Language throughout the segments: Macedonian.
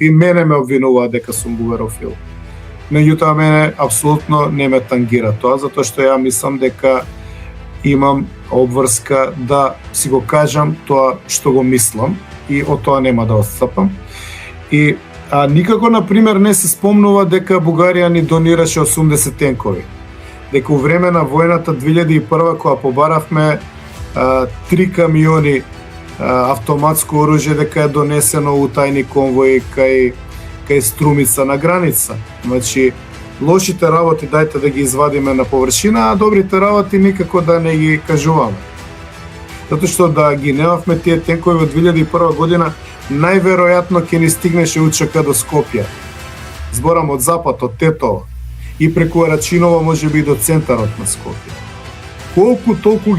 И мене ме обвинуваат дека сум бугарофил. Меѓутоа мене апсолутно не ме тангира тоа, затоа што ја мислам дека имам обврска да си го кажам тоа што го мислам и од тоа нема да отстапам. И никако, например, не се спомнува дека Бугарија ни донираше 80 тенкови. Дека у време на војната 2001 кога побаравме 3 камиони автоматско оружје, дека е донесено у тајни конвои кај Струмица на граница. Значи, лошите работи дајте да ги извадиме на површина, а добрите работи никако да не ги кажуваме. Затоа што да ги немавме тие тенкови од 2001 година, најверојатно ќе ни стигнеше УЧК до Скопје. Зборам од запад, од Тетово и преку Рачиново, можеби и до центарот на Скопје. Колку толку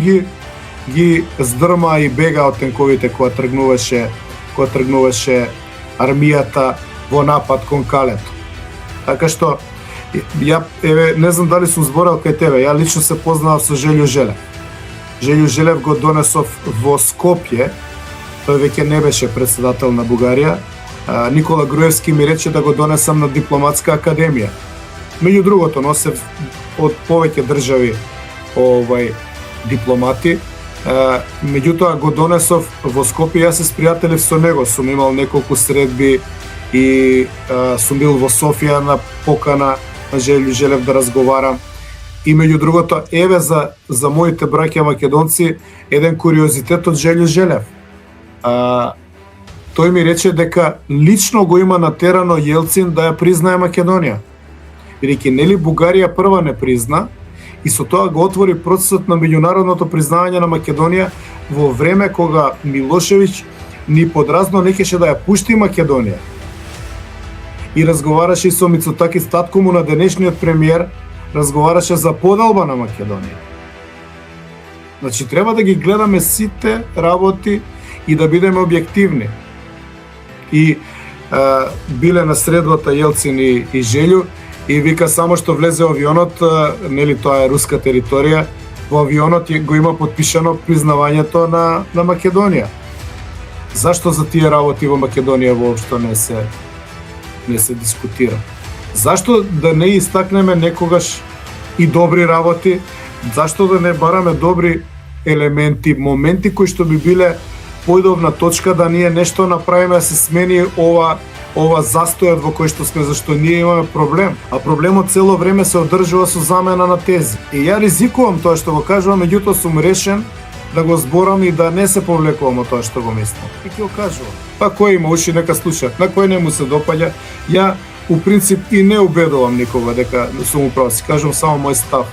ги здрма и бега од тенковите кога тргнуваше армијата во напад кон Калето. Така што не знам дали сум зборал кај тебе, ја лично се познавав со Желјо Желев. Желјо Желев го донесов во Скопје, тој веќе не беше председател на Бугарија. Никола Груевски ми рече да го донесам на дипломатска академија. Меѓу другото, носев од повеќе држави дипломати. Меѓутоа го донесов во Скопје, јас се спријателив со него, сум имал неколку средби и сум бил во Софија на покана на Желјо Желев да разговарам. И меѓу другото, еве за моите браќа македонци еден куриозитет од Желјо Желев. Тој ми рече дека лично го има натерано Јелцин да ја признае Македонија. Бидејќи нели Бугарија прва не призна, и со тоа го отвори процесот на меѓународното признавање на Македонија во време кога Милошевиќ ни подразно некеше да ја пушти Македонија. И разговараше и со Мицотакис, татко му на денешниот премиер, разговараше за подалба на Македонија. Значи, треба да ги гледаме сите работи и да бидеме објективни. И биле на средбата Јелцин и Желјо, и вика само што влезе авионот, нели тоа е руска територија, во авионот го има подпишано признавањето на Македонија. Зашто за тие работи во Македонија воопшто не се дискутира? Зашто да не истакнеме некогаш и добри работи? Зашто да не бараме добри елементи, моменти кои што би биле појдовна точка да ние нешто направиме, да се смени ова застојот во кој што сме, зашто ние имаме проблем, а проблемот цело време се одржува со замена на тези. И ја ризикувам тоа што го кажувам, меѓутоа сум решен да го зборам и да не се повлекувам од тоа што го мислам. И ќе го кажувам. Па кој има уши нека слушаат, на кој не му се допаѓа, ја у принцип и не убедувам никога дека сум управ, си кажувам само мој став.